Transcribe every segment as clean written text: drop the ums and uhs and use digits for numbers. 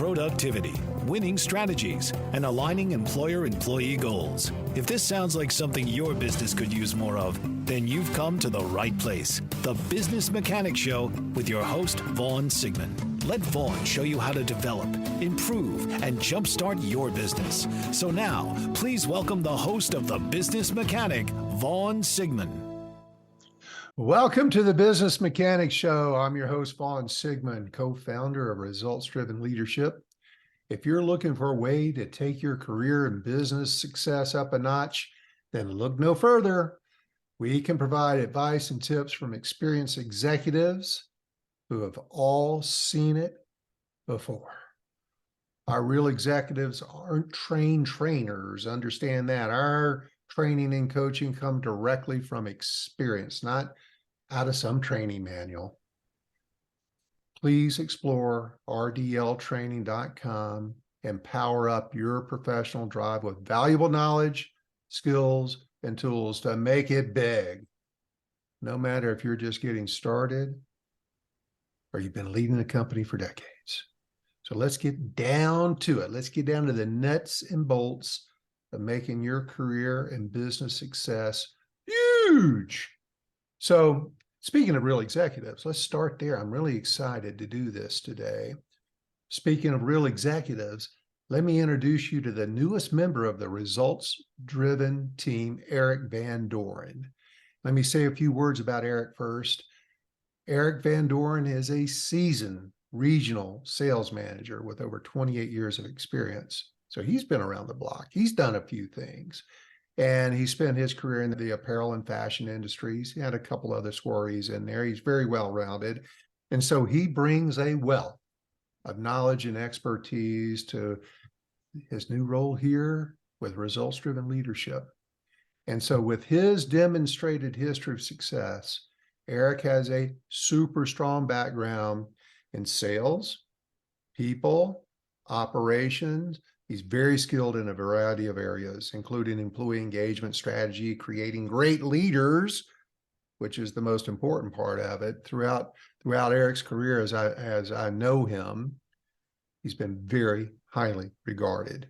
productivity, winning strategies, and aligning employer-employee goals. If this sounds like something your business could use more of, then you've come to the right place. The Business Mechanic Show with your host, Vaughn Sigmund. Let Vaughn show you how to develop, improve, and jumpstart your business. So now, please welcome the host of The Business Mechanic, Vaughn Sigmund. Welcome to the Business Mechanic Show. I'm your host, Vaughn Sigmund, co-founder of Results Driven Leadership. If you're looking for a way to take your career and business success up a notch, then look no further. We can provide advice and tips from experienced executives who have all seen it before. Our real executives aren't trained trainers. Understand that. Our training and coaching come directly from experience, not out of some training manual. Please explore rdltraining.com and power up your professional drive with valuable knowledge, skills, and tools to make it big. No matter if you're just getting started or you've been leading a company for decades. So let's get down to it. Let's get down to the nuts and bolts of making your career and business success huge. So speaking of real executives, let's start there. I'm really excited to do this today. Speaking of real executives, let me introduce you to the newest member of the results-driven team, Eric Van Doren. Let me say a few words about Eric first. Eric Van Doren is a seasoned regional sales manager with over 28 years of experience. So he's been around the block. He's done a few things. And he spent his career in the apparel and fashion industries. He had a couple other stories in there. He's very well-rounded. And so he brings a wealth of knowledge and expertise to his new role here with results-driven leadership. And so with his demonstrated history of success, Eric has a super strong background in sales, people, operations. He's very skilled in a variety of areas, including employee engagement strategy, creating great leaders, which is the most important part of it. Throughout Eric's career, as I know him, he's been very highly regarded,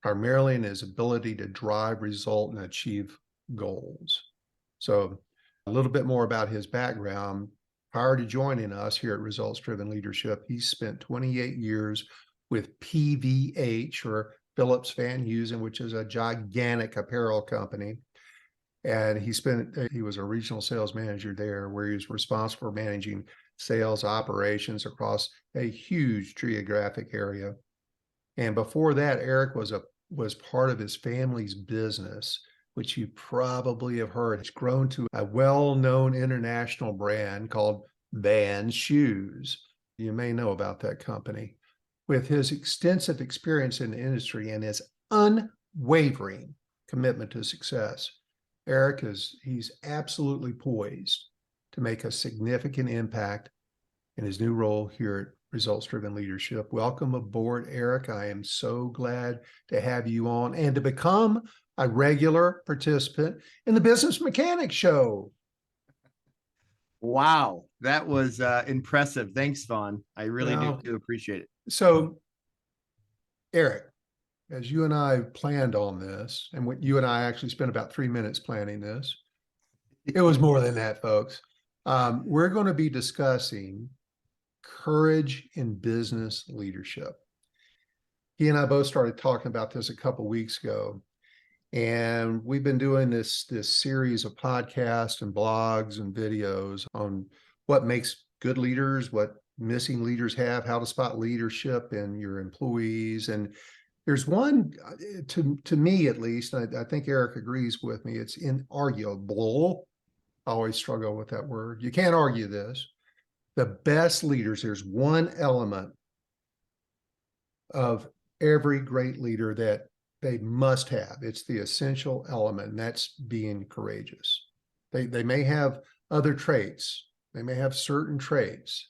primarily in his ability to drive, result, and achieve goals. So a little bit more about his background. Prior to joining us here at Results Driven Leadership, he spent 28 years with PVH, or Phillips Van Heusen, which is a gigantic apparel company. And he was a regional sales manager there, where he was responsible for managing sales operations across a huge geographic area. And before that, Eric was part of his family's business, which you probably have heard. It's grown to a well-known international brand called Vans Shoes. You may know about that company. With his extensive experience in the industry and his unwavering commitment to success, Eric he's absolutely poised to make a significant impact in his new role here at Results Driven Leadership. Welcome aboard, Eric. I am so glad to have you on and to become a regular participant in the Business Mechanic Show. Wow, that was impressive. Thanks, Vaughn. I really do appreciate it. So, Eric, as you and I planned on this, and what you and I actually spent about 3 minutes planning this, it was more than that, folks. We're going to be discussing courage in business leadership. He and I both started talking about this a couple of weeks ago, and we've been doing this series of podcasts and blogs and videos on what makes good leaders, what missing leaders have, how to spot leadership in your employees. And there's one, to me at least, I think Eric agrees with me, it's inarguable. I always struggle with that word. You can't argue this. The best leaders, there's one element of every great leader that they must have. It's the essential element, and that's being courageous. They may have other traits. They may have certain traits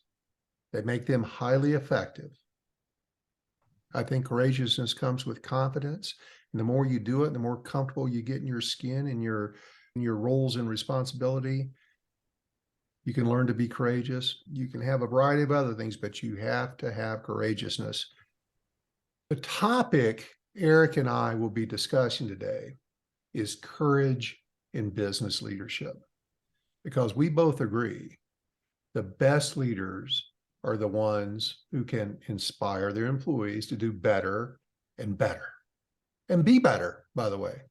that make them highly effective. I think courageousness comes with confidence. And the more you do it, the more comfortable you get in your skin and your roles and responsibility, You can learn to be courageous. You can have a variety of other things, but you have to have courageousness. The topic Eric and I will be discussing today is courage in business leadership, because we both agree the best leaders are the ones who can inspire their employees to do better and better and be better, by the way.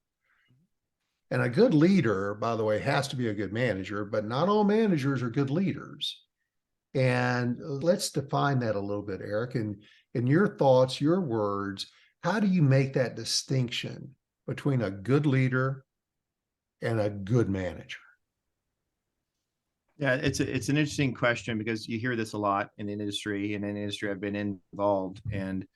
And a good leader, by the way, has to be a good manager, but not all managers are good leaders. And let's define that a little bit, Eric. And in your thoughts, your words, how do you make that distinction between a good leader and a good manager? Yeah, it's an interesting question, because you hear this a lot in the industry, and in the industry I've been involved, and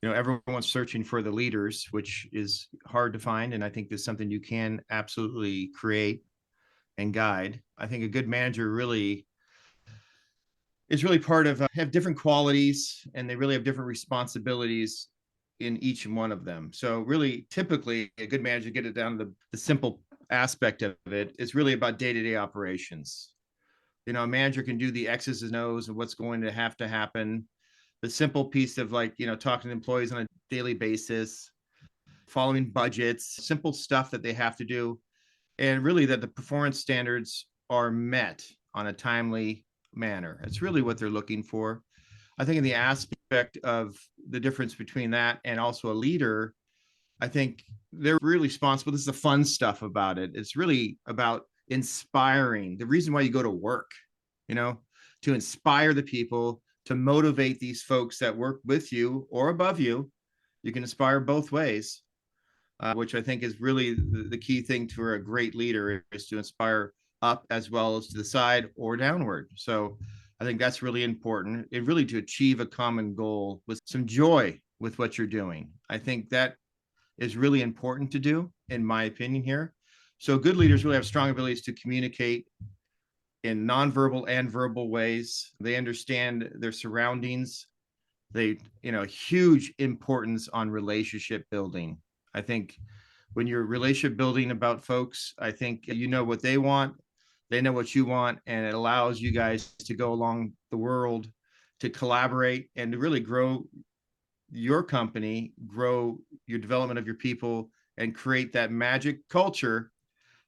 everyone's searching for the leaders, which is hard to find, and I think there's something you can absolutely create and guide. I think a good manager really is really part of have different qualities, and they really have different responsibilities in each one of them. So really, typically, a good manager, get it down to the simple aspect of it, is really about day-to-day operations. A manager can do the X's and O's of what's going to happen. The simple piece of talking to employees on a daily basis, following budgets, simple stuff that they have to do. And really that the performance standards are met on a timely manner. It's really what they're looking for. I think in the aspect of the difference between that and also a leader, I think they're really responsible. This is the fun stuff about it. It's really about inspiring. The reason why you go to work, to inspire the people, to motivate these folks that work with you or above you. You can inspire both ways, which I think is really the key thing to a great leader, is to inspire up as well as to the side or downward. So I think that's really important, and really to achieve a common goal with some joy with what you're doing. I think that is really important to do, in my opinion here. So good leaders really have strong abilities to communicate in nonverbal and verbal ways. They understand their surroundings. They, huge importance on relationship building. I think when you're relationship building about folks, I think you know what they want, they know what you want, and it allows you guys to go along the world, to collaborate, and to really grow your company, grow your development of your people, and create that magic culture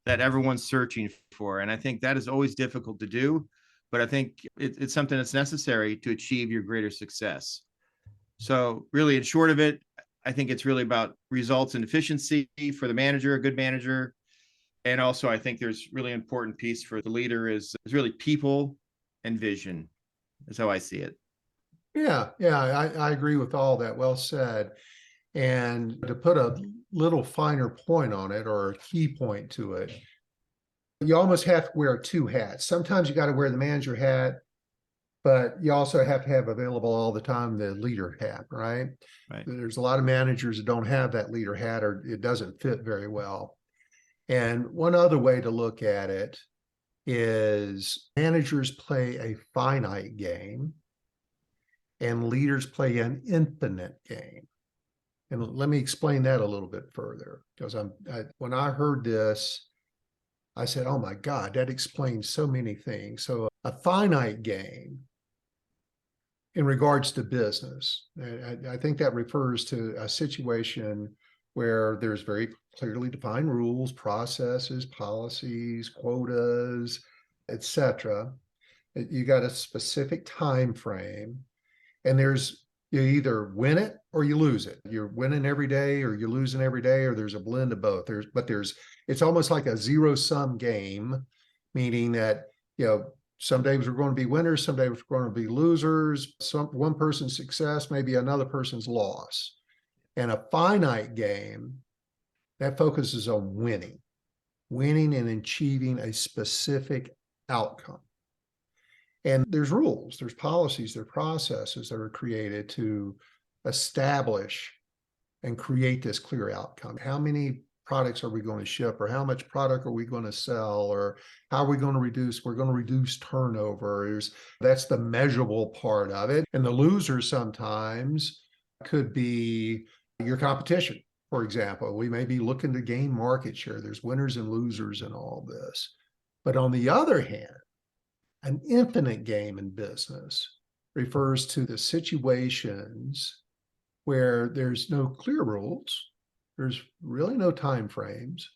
that everyone's searching for. And I think that is always difficult to do, but I think it's something that's necessary to achieve your greater success. So really, in short of it, I think it's really about results and efficiency for the manager, a good manager. And also, I think there's really important piece for the leader is really people and vision. That's how I see it. Yeah, I agree with all that. Well said. And to put a little finer point on it, or a key point to it, you almost have to wear two hats. Sometimes you got to wear the manager hat, but you also have to have available all the time the leader hat, right? Right. There's a lot of managers that don't have that leader hat, or it doesn't fit very well. And one other way to look at it is managers play a finite game and leaders play an infinite game. And let me explain that a little bit further, because when I heard this, I said, oh my God, that explains so many things. So a finite game in regards to business, I think that refers to a situation where there's very clearly defined rules, processes, policies, quotas, etc. You got a specific time frame, and you either win it or you lose it. You're winning every day or you're losing every day, or there's a blend of both. It's almost like a zero-sum game, meaning that, some days we're going to be winners, some days we're going to be losers. One person's success may be another person's loss. And a finite game that focuses on winning and achieving a specific outcome. And there's rules, there's policies, there's processes that are created to establish and create this clear outcome. How many products are we going to ship, or how much product are we going to sell, or how are we going to reduce? We're going to reduce turnover. That's the measurable part of it. And the loser sometimes could be your competition. For example, we may be looking to gain market share. There's winners and losers in all this. But on the other hand, An infinite game in business refers to the situations where there's no clear rules, there's really no time frames,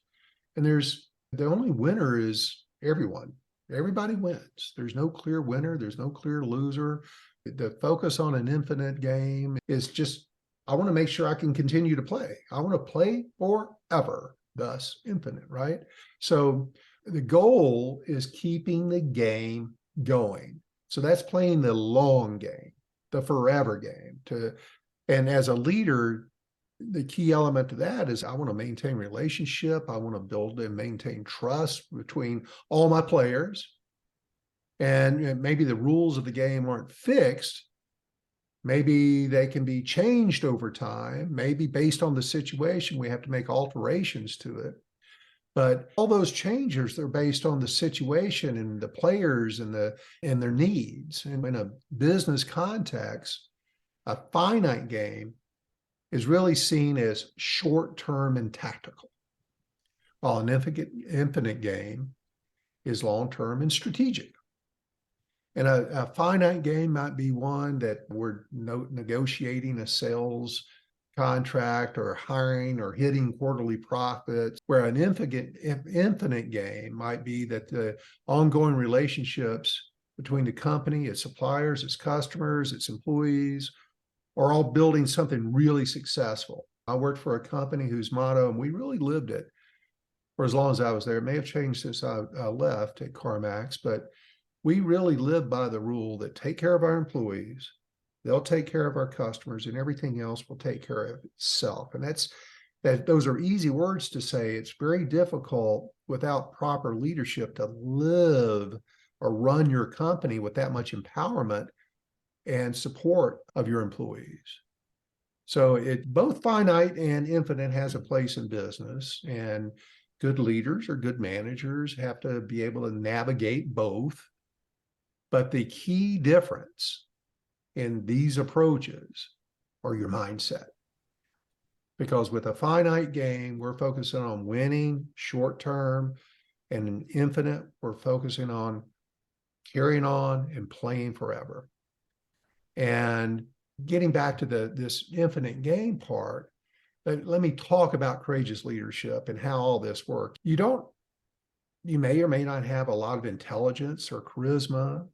and there's the only winner is everyone. Everybody wins. There's no clear winner, there's no clear loser. The focus on an infinite game is just, I want to make sure I can continue to play. I want to play forever, thus infinite, right? So the goal is keeping the game going. So that's playing the long game, the forever game. And as a leader, the key element to that is I want to maintain relationship. I want to build and maintain trust between all my players. And maybe the rules of the game aren't fixed. Maybe they can be changed over time. Maybe based on the situation, we have to make alterations to it. But all those changes, they're based on the situation and the players and their needs. And in a business context, a finite game is really seen as short-term and tactical, while an infinite game is long-term and strategic. And a finite game might be one that we're negotiating a sales contract or hiring or hitting quarterly profits, where an infinite game might be that the ongoing relationships between the company, its suppliers, its customers, its employees, are all building something really successful. I worked for a company whose motto, and we really lived it for as long as I was there. It may have changed since I left at CarMax, but we really lived by the rule that take care of our employees, they'll take care of our customers, and everything else will take care of itself. And those are easy words to say. It's very difficult without proper leadership to live or run your company with that much empowerment and support of your employees. So both finite and infinite has a place in business, and good leaders or good managers have to be able to navigate both. But the key difference in these approaches are your mindset. Because with a finite game, we're focusing on winning short term, and an infinite, we're focusing on carrying on and playing forever. And getting back to this infinite game part, let me talk about courageous leadership and how all this works. You may or may not have a lot of intelligence or charisma,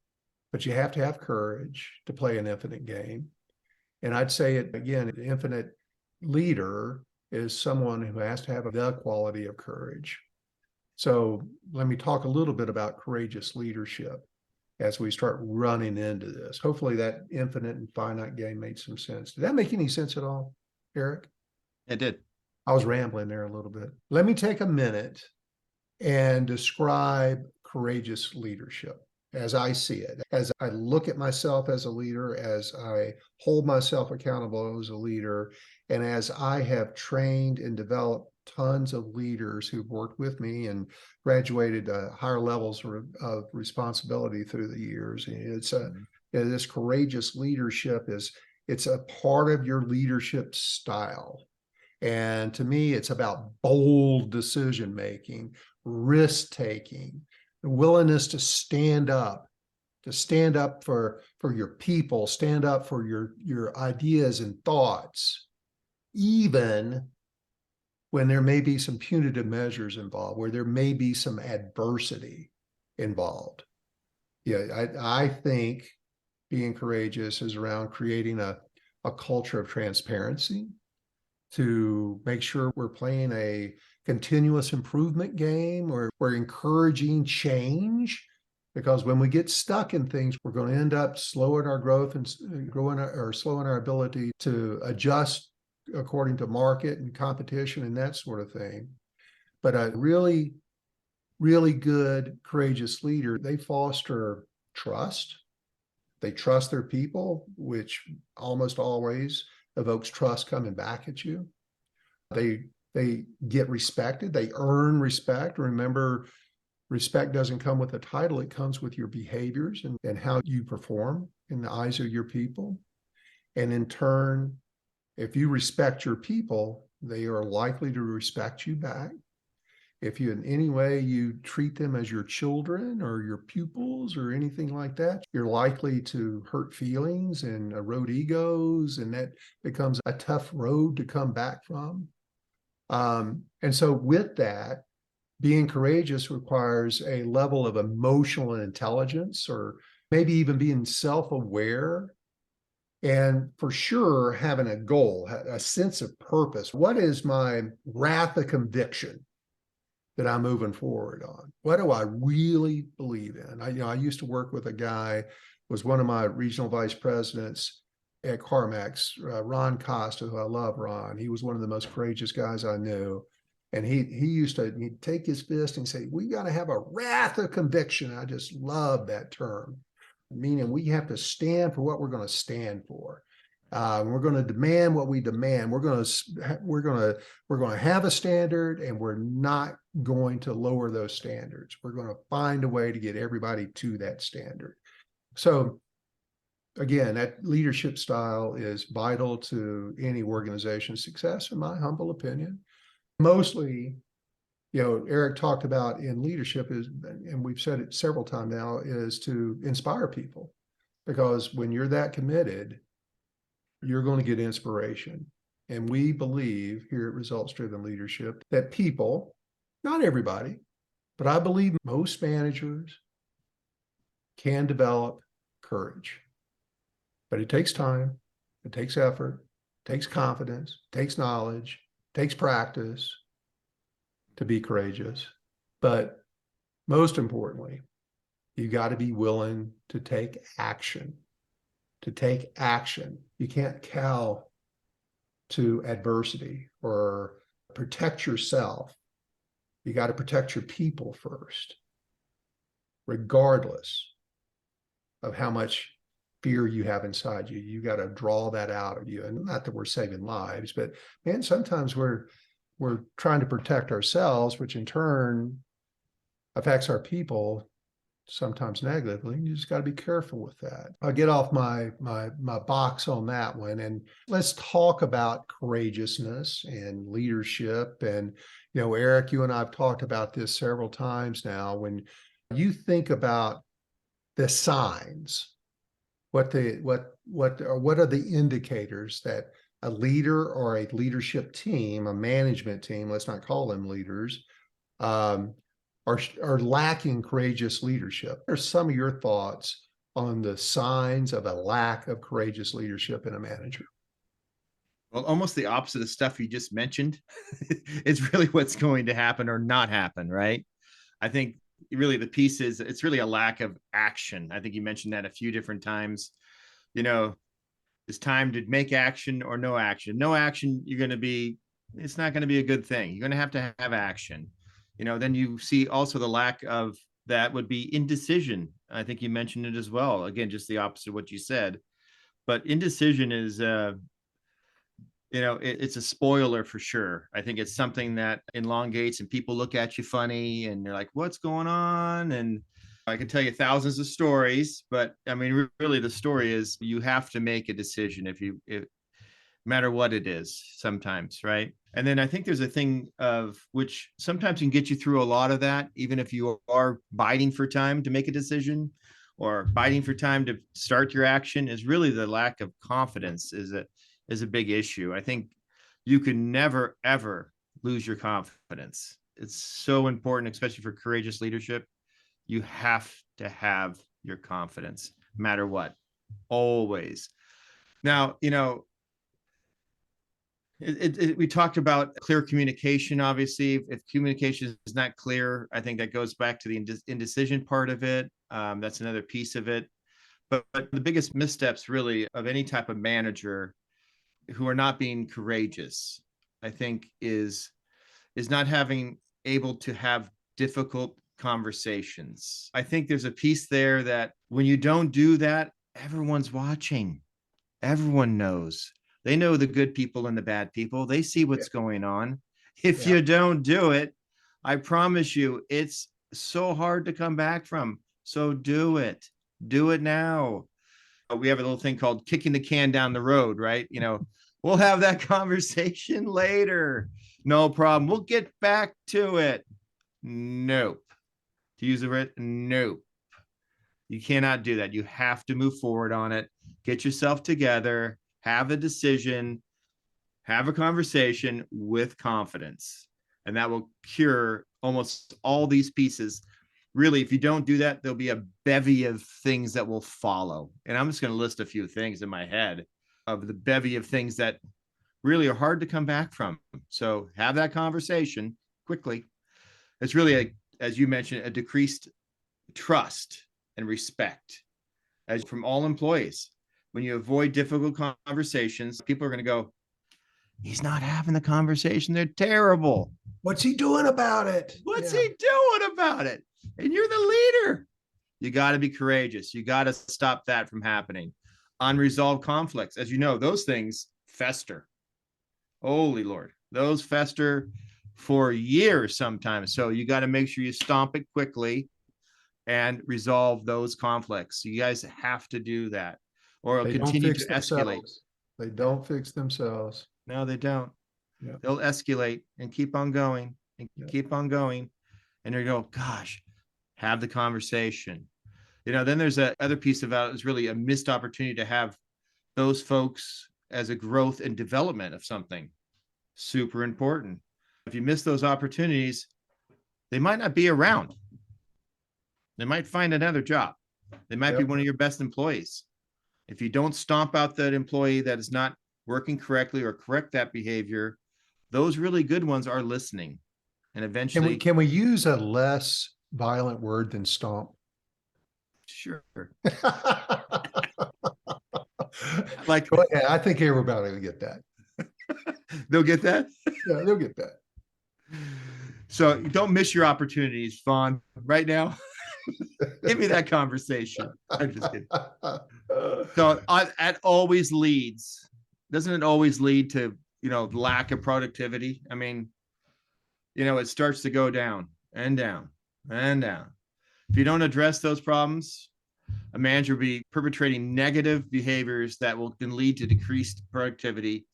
but you have to have courage to play an infinite game. And I'd say it again, an infinite leader is someone who has to have the quality of courage. So let me talk a little bit about courageous leadership as we start running into this. Hopefully that infinite and finite game made some sense. Did that make any sense at all, Eric? It did. I was rambling there a little bit. Let me take a minute and describe courageous leadership as I see it, as I look at myself as a leader, as I hold myself accountable as a leader, and as I have trained and developed tons of leaders who've worked with me and graduated higher levels of responsibility through the years. This courageous leadership it's a part of your leadership style. And to me, it's about bold decision making, risk taking, the willingness to stand up for your people, stand up for your ideas and thoughts, even when there may be some punitive measures involved, where there may be some adversity involved. Yeah, I think being courageous is around creating a culture of transparency, to make sure we're playing a continuous improvement game, or we're encouraging change, because when we get stuck in things, we're going to end up slowing our growth and slowing our ability to adjust according to market and competition and that sort of thing. But a really, really good, courageous leader, they foster trust. They trust their people, which almost always evokes trust coming back at you. They get respected. They earn respect. Remember, respect doesn't come with a title. It comes with your behaviors and how you perform in the eyes of your people. And in turn, if you respect your people, they are likely to respect you back. If you in any way you treat them as your children or your pupils or anything like that, you're likely to hurt feelings and erode egos, and that becomes a tough road to come back from. And so with that, being courageous requires a level of emotional intelligence, or maybe even being self-aware, and for sure having a goal, a sense of purpose. What is my wrath of conviction that I'm moving forward on? What do I really believe in? I used to work with a guy, was one of my regional vice presidents at CarMax, Ron Costa, who I love. Ron, he was one of the most courageous guys I knew. And he'd take his fist and say, we got to have a wrath of conviction. I just love that term, meaning we have to stand for what we're going to stand for. We're going to demand what we demand. We're going to have a standard, and we're not going to lower those standards. We're going to find a way to get everybody to that standard. So again, that leadership style is vital to any organization's success, in my humble opinion. Mostly, Eric talked about in leadership is, and we've said it several times now, is to inspire people, because when you're that committed, you're going to get inspiration. And we believe here at Results Driven Leadership that people, not everybody, but I believe most managers can develop courage. But it takes time, it takes effort, it takes confidence, it takes knowledge, it takes practice to be courageous. But most importantly, you got to be willing to take action. You can't cow to adversity or protect yourself. You got to protect your people first, regardless of how much fear you have inside you. You got to draw that out of you. And not that we're saving lives, but man, sometimes we're trying to protect ourselves, which in turn affects our people, sometimes negatively. You just got to be careful with that. I'll get off my box on that one, and let's talk about courageousness and leadership. And Eric, you and I have talked about this several times now. When you think about the signs, what are the indicators that a leader or a leadership team, a management team, let's not call them leaders, are lacking courageous leadership? What are some of your thoughts on the signs of a lack of courageous leadership in a manager? Well, almost the opposite of stuff you just mentioned is really what's going to happen or not happen, right? I think really the piece is it's really a lack of action. I think you mentioned that a few different times. It's time to make action or no action. No action, it's not going to be a good thing. You're going to have action. Then you see also the lack of that would be indecision. I think you mentioned it as well. Again, just the opposite of what you said. But indecision is, it's a spoiler for sure. I think it's something that elongates and people look at you funny and they're like, what's going on? And I can tell you thousands of stories, but I mean, really the story is you have to make a decision if matter what it is sometimes, right? And then I think there's a thing of which sometimes can get you through a lot of that, even if you are biding for time to make a decision or biding for time to start your action, is really the lack of confidence is a big issue. I think you can never, ever lose your confidence. It's so important, especially for courageous leadership. You have to have your confidence, no matter what, always. Now, we talked about clear communication. Obviously, if communication is not clear, I think that goes back to the indecision part of it. That's another piece of it. But the biggest missteps really of any type of manager who are not being courageous, I think, is not having able to have difficult conversations. I think there's a piece there that when you don't do that, everyone's watching. Everyone knows. They know the good people and the bad people. They see what's going on. If you don't do it, I promise you, it's so hard to come back from. So do it. Do it now. We have a little thing called kicking the can down the road, right? We'll have that conversation later. No problem. We'll get back to it. Nope. To use the word, nope. You cannot do that. You have to move forward on it. Get yourself together, have a decision, have a conversation with confidence. And that will cure almost all these pieces. Really, if you don't do that, there'll be a bevy of things that will follow. And I'm just going to list a few things in my head of the bevy of things that really are hard to come back from. So have that conversation quickly. It's really, as you mentioned, a decreased trust and respect as from all employees. When you avoid difficult conversations, people are going to go, he's not having the conversation. They're terrible. What's he doing about it? What's he doing about it? And you're the leader. You got to be courageous. You got to stop that from happening. Unresolved conflicts, as you know, those things fester. Holy Lord, those fester for years sometimes. So you got to make sure you stomp it quickly and resolve those conflicts. You guys have to do that, or it'll continue to escalate. They don't fix themselves. No, they don't. Yeah. They'll escalate and keep on going and keep on going. And they go, gosh, have the conversation. Then there's a other piece of that is really a missed opportunity to have those folks as a growth and development of something. Super important. If you miss those opportunities, they might not be around. They might find another job. They might be one of your best employees. If you don't stomp out that employee that is not working correctly or correct that behavior, those really good ones are listening. And eventually, can we use a less violent word than stomp? Sure. Like, yeah, I think everybody will get that. They'll get that? Yeah, they'll get that. So don't miss your opportunities, Vaughn, right now. Give me that conversation. I'm just kidding. So that always leads, doesn't it always lead to, lack of productivity? I mean, it starts to go down and down and down. If you don't address those problems, a manager will be perpetrating negative behaviors that can lead to decreased productivity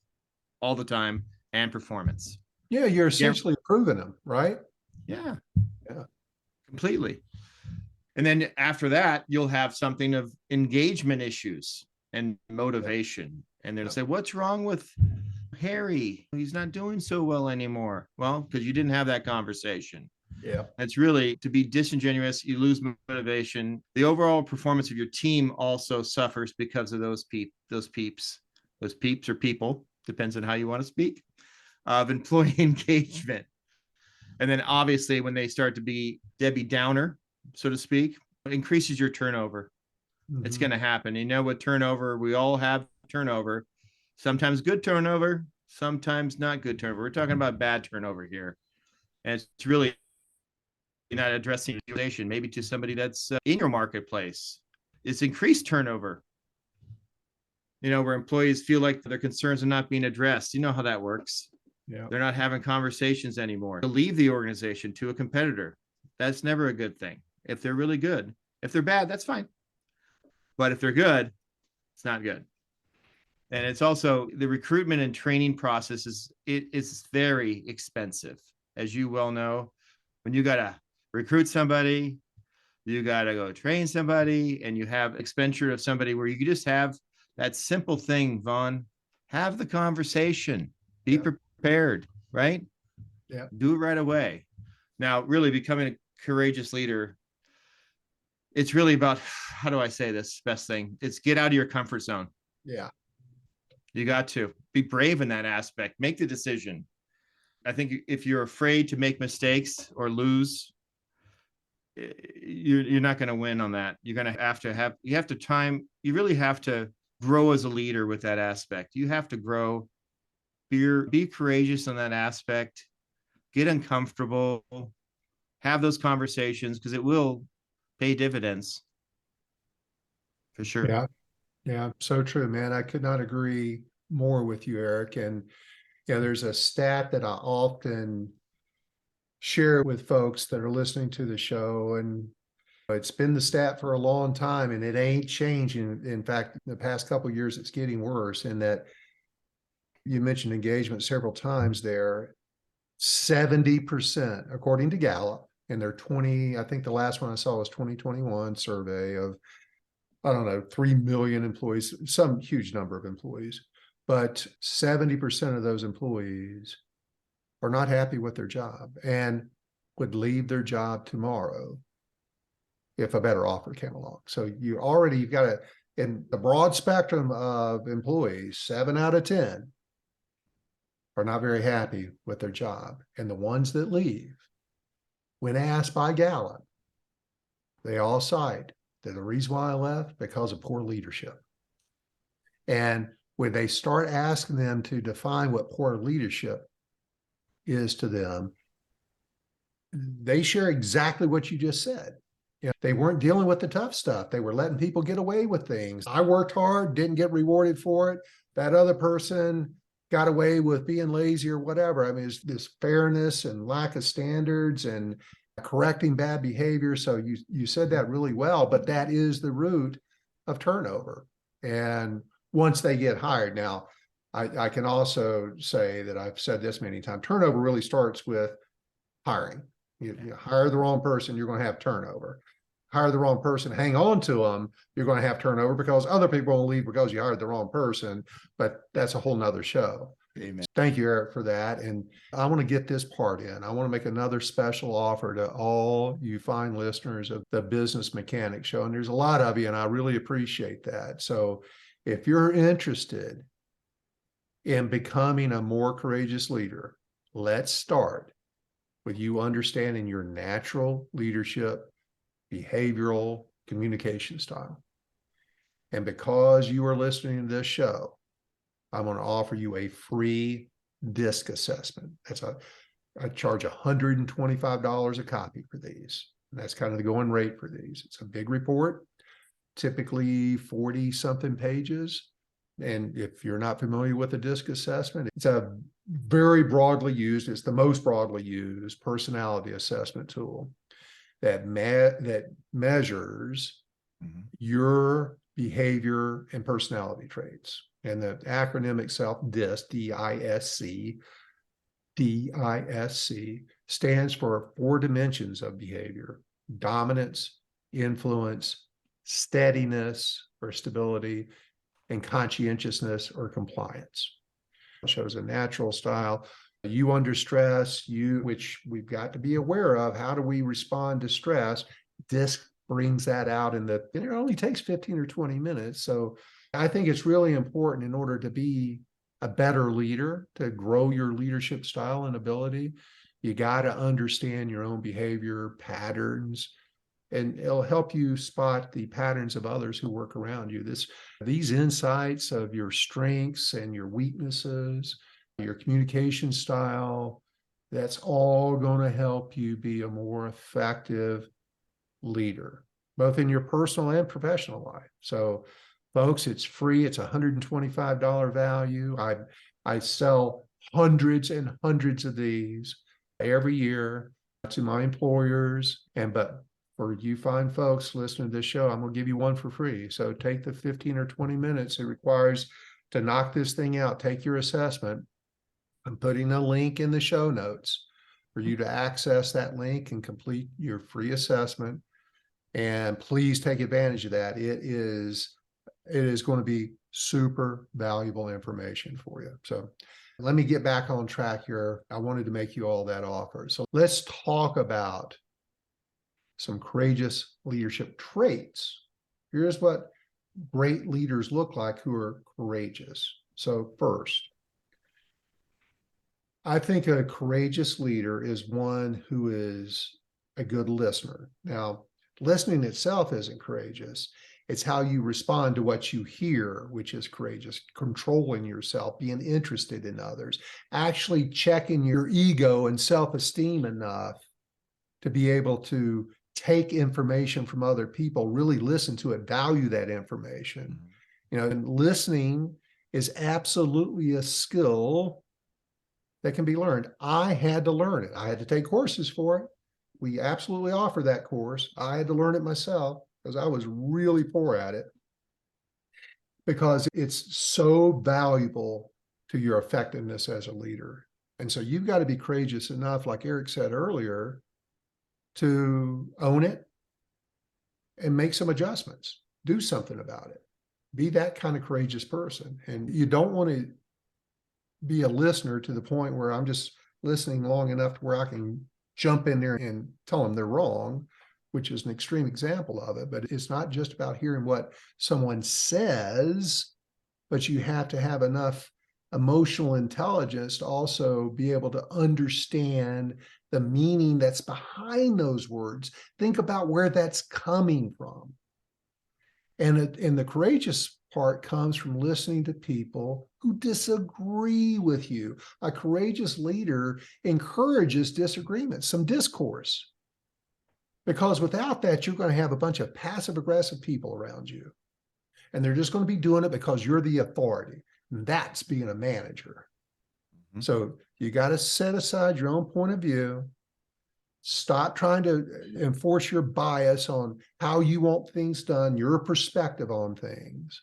all the time and performance. Yeah, you're essentially proving them, right? Yeah. Completely. And then after that, you'll have something of engagement issues and motivation. And they'll say, what's wrong with Harry? He's not doing so well anymore. Well, because you didn't have that conversation. Yeah. It's really to be disingenuous. You lose motivation. The overall performance of your team also suffers because of those peeps or people, depends on how you want to speak, of employee engagement. And then obviously when they start to be Debbie Downer, so to speak, it increases your turnover. Mm-hmm. It's going to happen. With turnover, we all have turnover, sometimes good turnover, sometimes not good turnover. We're talking about bad turnover here. And it's really not addressing utilization, maybe to somebody that's in your marketplace. It's increased turnover, where employees feel like their concerns are not being addressed. You know how that works. Yeah. They're not having conversations anymore. To leave the organization to a competitor, that's never a good thing. If they're really good, if they're bad, that's fine. But if they're good, it's not good. And it's also the recruitment and training process is very expensive. As you well know, when you got to recruit somebody, you got to go train somebody, and you have expenditure of somebody where you just have that simple thing, Vaughn, have the conversation, be prepared, right? Yeah. Do it right away. Now, really becoming a courageous leader, it's really about, how do I say this best thing? It's get out of your comfort zone. Yeah. You got to be brave in that aspect. Make the decision. I think if you're afraid to make mistakes or lose, you're not going to win on that. You're going to have you really have to grow as a leader with that aspect. You have to grow, be courageous on that aspect, get uncomfortable, have those conversations, because it will pay dividends for sure. Yeah. Yeah. So true, man. I could not agree more with you, Eric. And there's a stat that I often share with folks that are listening to the show, and it's been the stat for a long time, and it ain't changing. In fact, in the past couple of years, it's getting worse. In that, you mentioned engagement several times there. 70%, according to Gallup, in their I think the last one I saw was 2021 survey of, I don't know, 3 million employees, some huge number of employees, but 70% of those employees are not happy with their job and would leave their job tomorrow if a better offer came along. So you've got to, in the broad spectrum of employees, 7 out of 10 are not very happy with their job. And the ones that leave, when asked by Gallup, they all cite that the reason why I left, because of poor leadership. And when they start asking them to define what poor leadership is to them, they share exactly what you just said. You know, they weren't dealing with the tough stuff. They were letting people get away with things. I worked hard, didn't get rewarded for it. That other person got away with being lazy or whatever. I mean, it's this fairness and lack of standards and correcting bad behavior. So you said that really well, but that is the root of turnover. And once they get hired, now I can also say that I've said this many times, turnover really starts with hiring. You hire the wrong person, you're going to have turnover. Hire the wrong person, hang on to them, you're going to have turnover because other people will leave because you hired the wrong person. But that's a whole nother show. Amen. Thank you, Eric, for that. And I want to get this part in. I want to make another special offer to all you fine listeners of the Business Mechanic Show. And there's a lot of you, and I really appreciate that. So if you're interested in becoming a more courageous leader, let's start with you understanding your natural leadership, behavioral, communication style. And because you are listening to this show, I'm going to offer you a free DISC assessment. I charge $125 a copy for these. And that's kind of the going rate for these. It's a big report, typically 40 something pages. And if you're not familiar with the DISC assessment, it's a very broadly used, it's the most broadly used personality assessment tool that measures your behavior and personality traits. And the acronym itself, DISC, D-I-S-C, stands for 4 dimensions of behavior: dominance, influence, steadiness or stability, and conscientiousness or compliance. It shows a natural style. You under stress, which we've got to be aware of. How do we respond to stress? DISC brings that out it only takes 15 or 20 minutes. So I think it's really important in order to be a better leader, to grow your leadership style and ability. You got to understand your own behavior patterns, and it'll help you spot the patterns of others who work around you. These insights of your strengths and your weaknesses, your communication style, that's all going to help you be a more effective leader, both in your personal and professional life. So folks, it's free. It's $125 value. I sell hundreds and hundreds of these every year to my employers. But for you fine folks listening to this show, I'm going to give you one for free. So take the 15 or 20 minutes it requires to knock this thing out. Take your assessment. I'm putting a link in the show notes for you to access that link and complete your free assessment. And please take advantage of that. It is going to be super valuable information for you. So let me get back on track here. I wanted to make you all that offer. So let's talk about some courageous leadership traits. Here's what great leaders look like who are courageous. So first, I think a courageous leader is one who is a good listener. Now, listening itself isn't courageous. It's how you respond to what you hear, which is courageous. Controlling yourself, being interested in others, actually checking your ego and self-esteem enough to be able to take information from other people, really listen to it, value that information. And listening is absolutely a skill that can be learned. I had to learn it. I had to take courses for it. We absolutely offer that course. I had to learn it myself because I was really poor at it, because it's so valuable to your effectiveness as a leader. And so you've got to be courageous enough, like Eric said earlier, to own it and make some adjustments, do something about it. Be that kind of courageous person. And you don't want to be a listener to the point where I'm just listening long enough to where I can jump in there and tell them they're wrong, which is an extreme example of it. But it's not just about hearing what someone says, but you have to have enough emotional intelligence to also be able to understand the meaning that's behind those words. Think about where that's coming from. And the courageous part comes from listening to people who disagree with you. A courageous leader encourages disagreement, some discourse, because without that, you're going to have a bunch of passive aggressive people around you. And they're just going to be doing it because you're the authority. And that's being a manager. Mm-hmm. So you got to set aside your own point of view. Stop trying to enforce your bias on how you want things done, your perspective on things.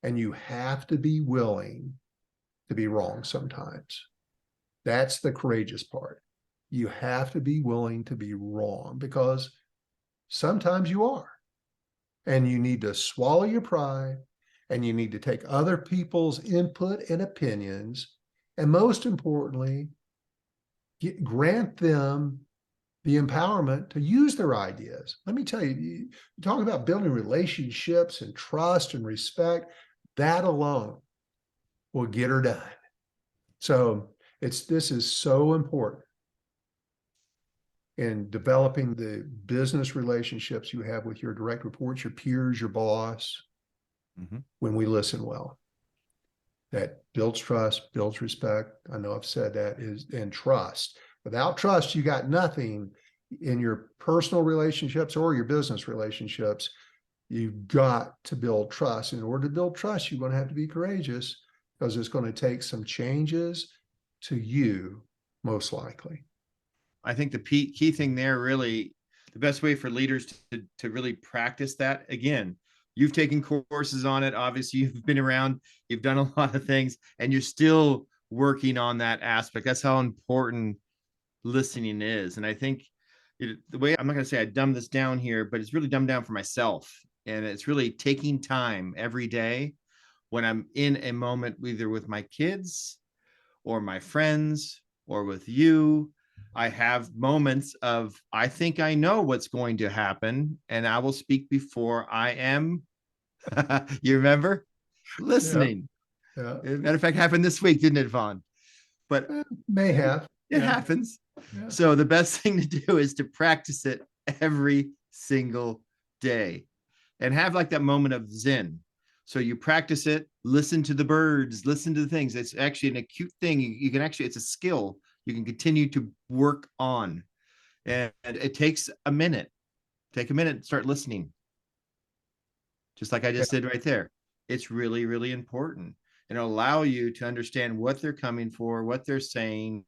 And you have to be willing to be wrong sometimes. That's the courageous part. You have to be willing to be wrong because sometimes you are. And you need to swallow your pride, and you need to take other people's input and opinions, and most importantly, grant them the empowerment to use their ideas. Let me tell you, you talk about building relationships and trust and respect, that alone will get her done. So this is so important in developing the business relationships you have with your direct reports, your peers, your boss, when we listen well. That builds trust, builds respect. I know I've said that and trust. Without trust, you got nothing in your personal relationships or your business relationships. You've got to build trust. In order to build trust, you're going to have to be courageous because it's going to take some changes to you, most likely. I think the key thing there, really, the best way for leaders to really practice that, again, you've taken courses on it. Obviously, you've been around, you've done a lot of things, and you're still working on that aspect. That's how important listening is. And I think the way, I'm not going to say I dumb this down here, but it's really dumbed down for myself. And it's really taking time every day when I'm in a moment, either with my kids or my friends or with you. I have moments of, I think I know what's going to happen, and I will speak before I am, you remember, listening. Yeah. Matter of fact, happened this week, didn't it, Vaughn? But may have. It happens. Yeah. So the best thing to do is to practice it every single day and have like that moment of zen. So you practice it, listen to the birds, listen to the things. It's actually an acute thing. You can actually, it's a skill you can continue to work on. And it takes a minute. Take a minute and start listening. Just like I just did right there. It's really, really important. And it'll allow you to understand what they're coming for, what they're saying.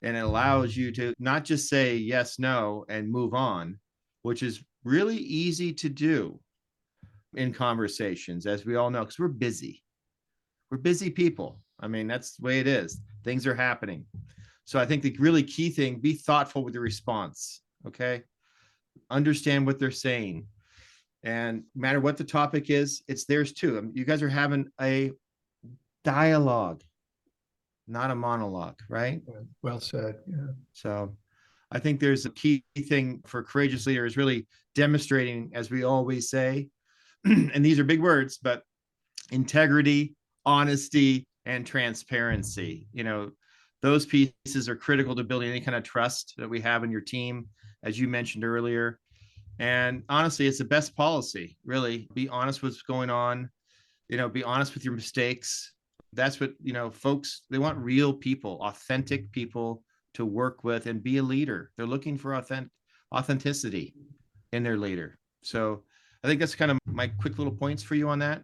And it allows you to not just say yes, no, and move on, which is really easy to do in conversations, as we all know, because we're busy. We're busy people. I mean, that's the way it is. Things are happening. So I think the really key thing, be thoughtful with your response, okay? Understand what they're saying. And no matter what the topic is, it's theirs too. I mean, you guys are having a dialogue, not a monologue, right? Well said. Yeah. So I think there's a key thing for courageous leaders, really demonstrating, as we always say, and these are big words, but integrity, honesty, and transparency. You know, those pieces are critical to building any kind of trust that we have in your team, as you mentioned earlier. And honestly, it's the best policy, really. Be honest with what's going on, you know, be honest with your mistakes. That's what, you know, folks, they want real people, authentic people to work with and be a leader. They're looking for authenticity in their leader. So I think that's kind of my quick little points for you on that.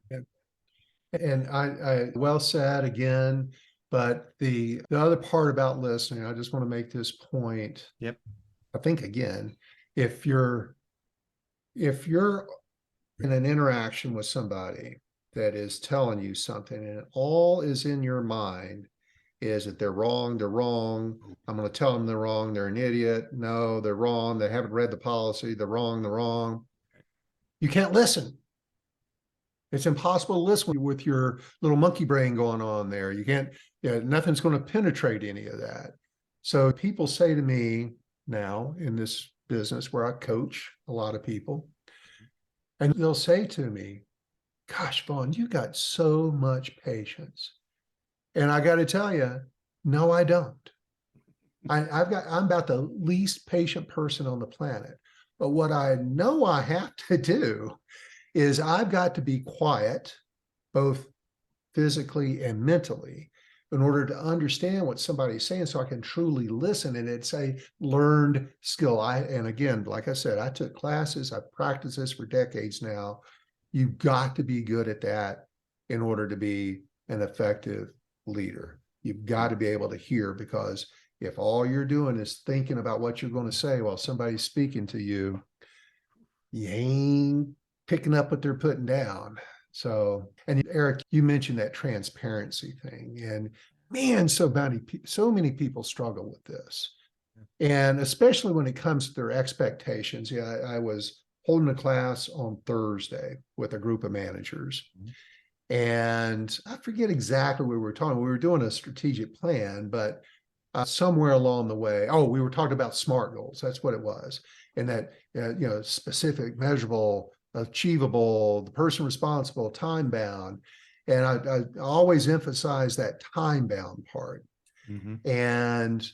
And I well said again, but the other part about listening, I just want to make this point. Yep. I think again, if you're in an interaction with somebody that is telling you something and it all is in your mind is that they're wrong. They're wrong. I'm going to tell them they're wrong. They're an idiot. No, they're wrong. They haven't read the policy. They're wrong. They're wrong. You can't listen. It's impossible to listen with your little monkey brain going on there. You can't, nothing's going to penetrate any of that. So people say to me now in this business where I coach a lot of people, and they'll say to me, gosh, Vaughn, you got so much patience. And I got to tell you, no, I don't. I'm about the least patient person on the planet. But what I know I have to do is I've got to be quiet, both physically and mentally, in order to understand what somebody's saying so I can truly listen. And it's a learned skill. And again, like I said, I took classes, I've practiced this for decades now. You've got to be good at that in order to be an effective leader. You've got to be able to hear, because if all you're doing is thinking about what you're going to say while somebody's speaking to you, you ain't picking up what they're putting down. So, and Eric, you mentioned that transparency thing, and man, so many people struggle with this, and especially when it comes to their expectations. Yeah, I was holding a class on Thursday with a group of managers, and I forget exactly what we were talking. We were doing a strategic plan, but somewhere along the way, we were talking about SMART goals. That's what it was, and that specific, measurable, achievable, the person responsible, time bound. And I always emphasize that time bound part. And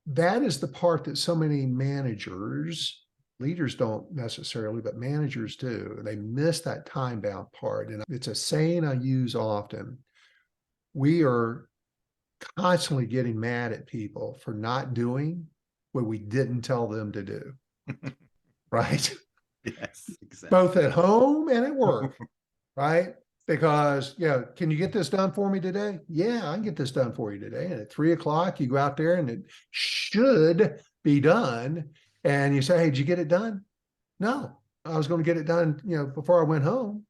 that is the part that so many managers, leaders don't necessarily, but managers do. They miss that time bound part. And it's a saying I use often. We are constantly getting mad at people for not doing what we didn't tell them to do. Right? Yes, exactly. Both at home and at work, right? Because, can you get this done for me today? Yeah, I can get this done for you today. And at 3:00, you go out there and it should be done. And you say, hey, did you get it done? No, I was going to get it done, before I went home.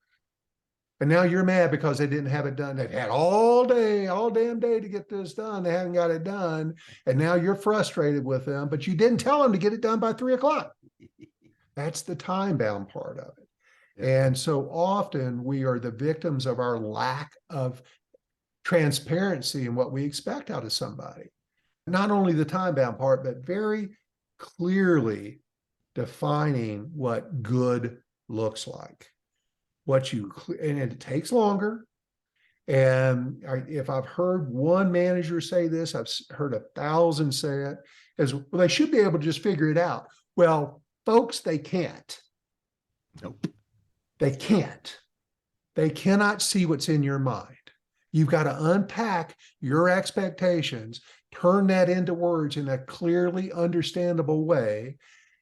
And now you're mad because they didn't have it done. They've had all damn day to get this done. They haven't got it done. And now you're frustrated with them, but you didn't tell them to get it done by 3:00. That's the time bound part of it. Yeah. And so often we are the victims of our lack of transparency in what we expect out of somebody. Not only the time bound part, but very clearly defining what good looks like. And it takes longer. And if I've heard one manager say this, I've heard 1,000 say it, as well, they should be able to just figure it out. Well, folks, they can't. Nope. They can't. They cannot see what's in your mind. You've got to unpack your expectations, turn that into words in a clearly understandable way,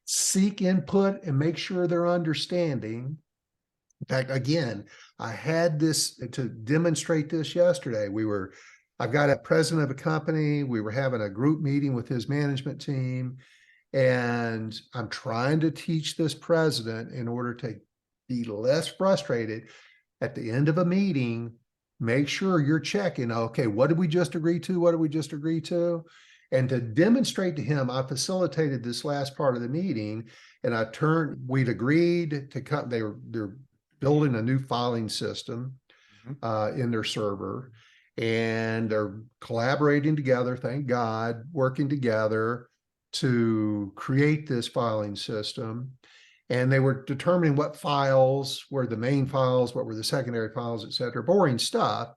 seek input and make sure they're understanding. In fact, again, I had this to demonstrate this yesterday. I've got a president of a company. We were having a group meeting with his management team. And I'm trying to teach this president, in order to be less frustrated at the end of a meeting, make sure you're checking, okay, what did we just agree to? What did we just agree to? And to demonstrate to him, I facilitated this last part of the meeting, and we'd agreed to cut, they're building a new filing system in their server, and they're collaborating together, thank God, working together to create this filing system. And they were determining what files were the main files, what were the secondary files, et cetera. Boring stuff.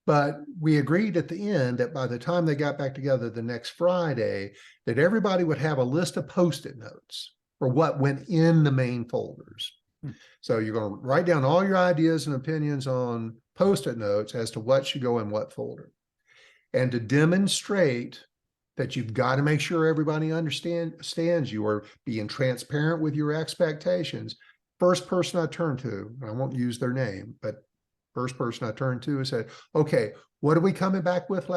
But we agreed at the end that by the time they got back together the next Friday, that everybody would have a list of Post-it notes for what went in the main folders. So you're going to write down all your ideas and opinions on Post-it notes as to what should go in what folder. And to demonstrate that you've got to make sure everybody understands you are being transparent with your expectations. First person I turned to, I won't use their name, but first person I turned to and said, okay, what are we coming back with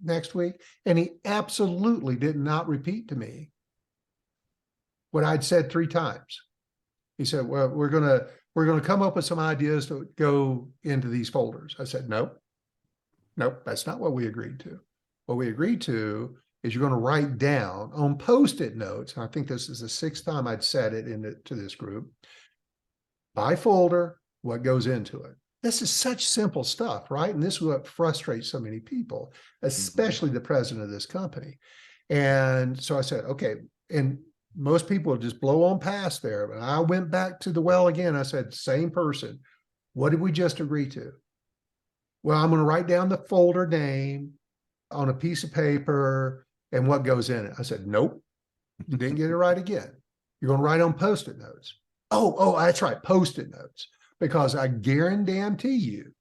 next week? And he absolutely did not repeat to me what I'd said 3 times. He said, well, we're going to come up with some ideas to go into these folders. I said, no, Nope, that's not what we agreed to. What we agreed to is you're going to write down on Post-it notes. And I think this is the 6th time I'd said it to this group. By folder, what goes into it. This is such simple stuff, right? And this is what frustrates so many people, especially the president of this company. And so I said, okay, and most people just blow on past there. But I went back to the well again. I said, same person. What did we just agree to? Well, I'm going to write down the folder name on a piece of paper and what goes in it. I said, nope, you didn't get it right again. You're going to write on Post-it notes. Oh, that's right, Post-it notes. Because I guarantee you,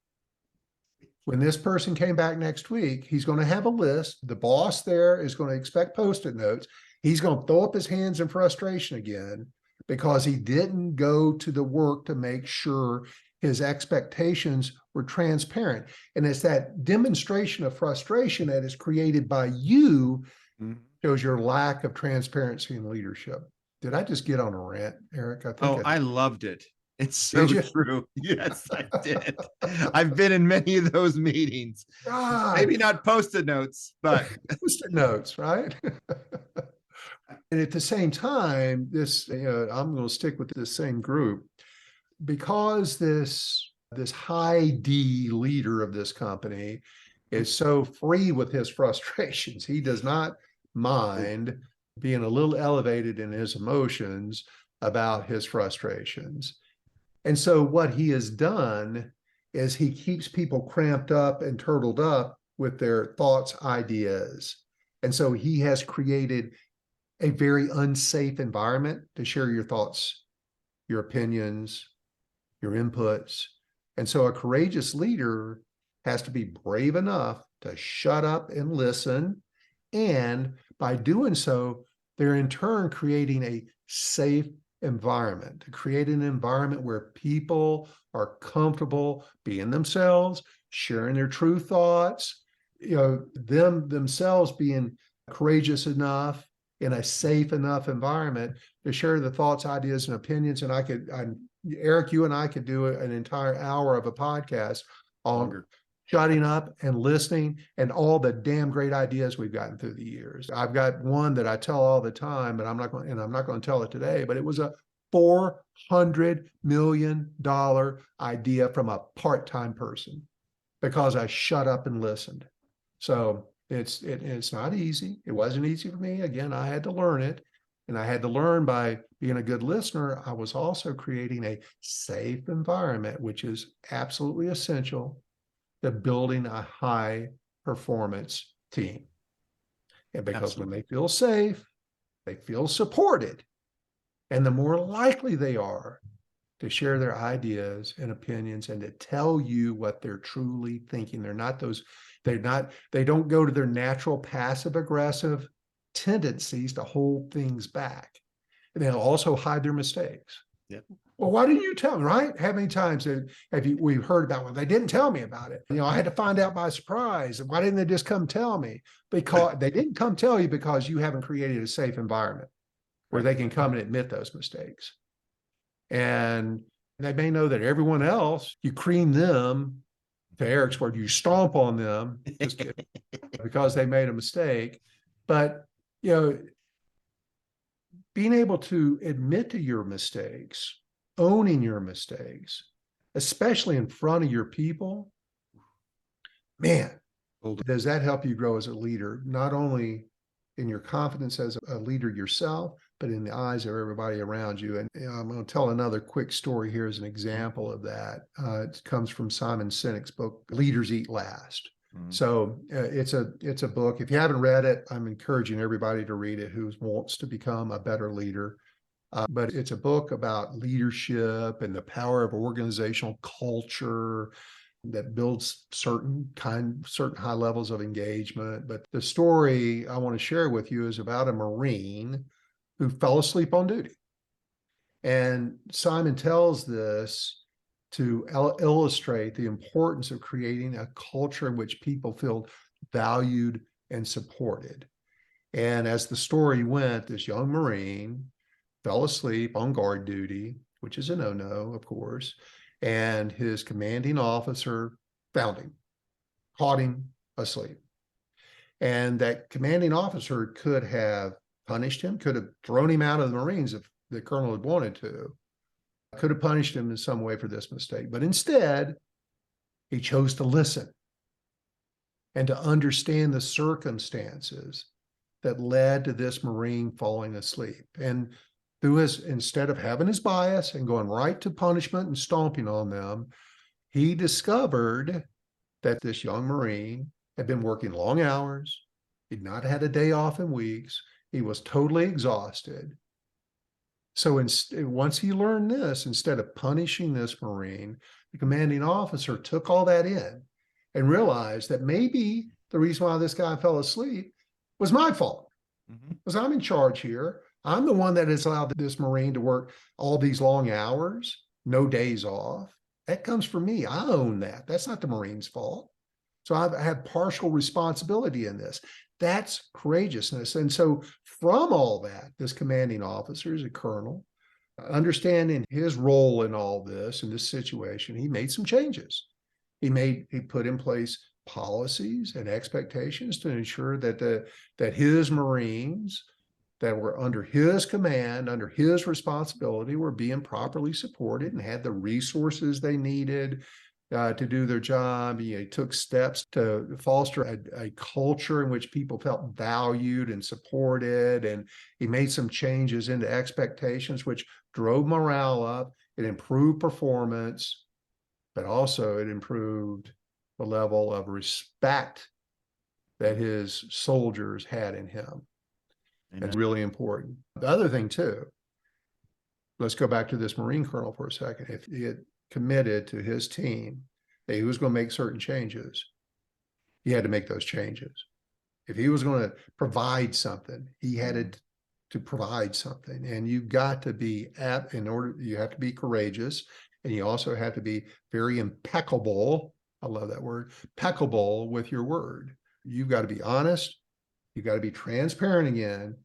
when this person came back next week, he's going to have a list. The boss there is going to expect Post-it notes. He's going to throw up his hands in frustration again because he didn't go to the work to make sure his expectations were transparent. And it's that demonstration of frustration that is created by you shows your lack of transparency in leadership. Did I just get on a rant, Eric? I think I loved it. It's so Did you? true. Yes, I did. I've been in many of those meetings. God, Maybe not Post-it notes, but Post-it notes, right? And at the same time, I'm going to stick with this same group because this high D leader of this company is so free with his frustrations. He does not mind being a little elevated in his emotions about his frustrations. And so what he has done is he keeps people cramped up and turtled up with their thoughts, ideas. And so he has created a very unsafe environment to share your thoughts, your opinions, your inputs. And so a courageous leader has to be brave enough to shut up and listen. And by doing so, they're in turn creating a safe environment, to create an environment where people are comfortable being themselves, sharing their true thoughts, themselves being courageous enough in a safe enough environment to share the thoughts, ideas, and opinions. And Eric, you and I could do an entire hour of a podcast on shutting up and listening and all the damn great ideas we've gotten through the years. I've got one that I tell all the time, but I'm not going to tell it today, but it was a $400 million idea from a part-time person because I shut up and listened. So it's not easy. It wasn't easy for me. Again, I had to learn it. And I had to learn by being a good listener. I was also creating a safe environment, which is absolutely essential to building a high performance team. And because when they feel safe, they feel supported. And the more likely they are to share their ideas and opinions and to tell you what they're truly thinking. They don't go to their natural passive aggressive tendencies to hold things back. And they'll also hide their mistakes. Yep. Well, why didn't you tell me, right? How many times we've heard about, well, they didn't tell me about it. I had to find out by surprise. Why didn't they just come tell me? Because they didn't come tell you because you haven't created a safe environment where they can come and admit those mistakes. And they may know that everyone else, you cream them, to Eric's word, you stomp on them just because they made a mistake. But, being able to admit to your mistakes, owning your mistakes, especially in front of your people, man, does that help you grow as a leader, not only in your confidence as a leader yourself, but in the eyes of everybody around you. And I'm going to tell another quick story here as an example of that. It comes from Simon Sinek's book, Leaders Eat Last. So it's a book. If you haven't read it, I'm encouraging everybody to read it who wants to become a better leader. But it's a book about leadership and the power of organizational culture that builds certain high levels of engagement. But the story I want to share with you is about a Marine who fell asleep on duty. And Simon tells this to illustrate the importance of creating a culture in which people feel valued and supported. And as the story went, this young Marine fell asleep on guard duty, which is a no-no, of course, and his commanding officer found him caught him asleep. And that commanding officer could have punished him, could have thrown him out of the Marines if the colonel had wanted to, could have punished him in some way for this mistake. But instead, he chose to listen and to understand the circumstances that led to this Marine falling asleep. And through his, instead of having his bias and going right to punishment and stomping on them, he discovered that this young Marine had been working long hours. He'd not had a day off in weeks. He was totally exhausted. So once he learned this, instead of punishing this Marine, the commanding officer took all that in and realized that maybe the reason why this guy fell asleep was my fault. Because I'm in charge here. I'm the one that has allowed this Marine to work all these long hours, no days off. That comes from me. I own that. That's not the Marine's fault. So I have partial responsibility in this. That's courageousness. And so from all that, this commanding officer is a colonel, understanding his role in all this, in this situation, he made some changes. He put in place policies and expectations to ensure that his Marines that were under his command, under his responsibility, were being properly supported and had the resources they needed to do their job. He took steps to foster a culture in which people felt valued and supported. And he made some changes into expectations, which drove morale up. It improved performance, but also it improved the level of respect that his soldiers had in him. And it's really important. The other thing too, let's go back to this Marine colonel for a second. If he had committed to his team that he was going to make certain changes, he had to make those changes. If he was going to provide something, he had to provide something. And you've got to be you have to be courageous, and you also have to be very impeccable. I love that word, impeccable with your word. You've got to be honest. You've got to be transparent again.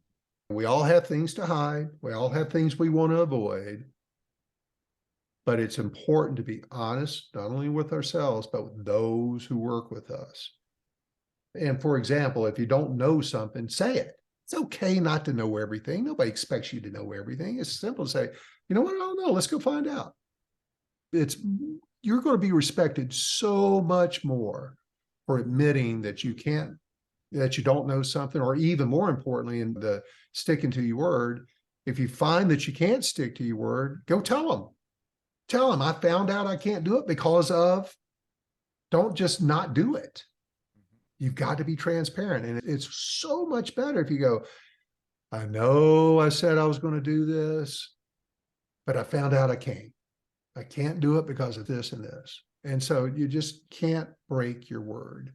We all have things to hide. We all have things we want to avoid. But it's important to be honest, not only with ourselves, but with those who work with us. And for example, if you don't know something, say it. It's okay not to know everything. Nobody expects you to know everything. It's simple to say, you know what, I don't know. Let's go find out. You're going to be respected so much more for admitting that you don't know something, or even more importantly, in the sticking to your word. If you find that you can't stick to your word, go tell them. Tell them, I found out I can't do it because of, don't just not do it. You've got to be transparent. And it's so much better if you go, I know I said I was going to do this, but I found out I can't. I can't do it because of this and this. And so you just can't break your word.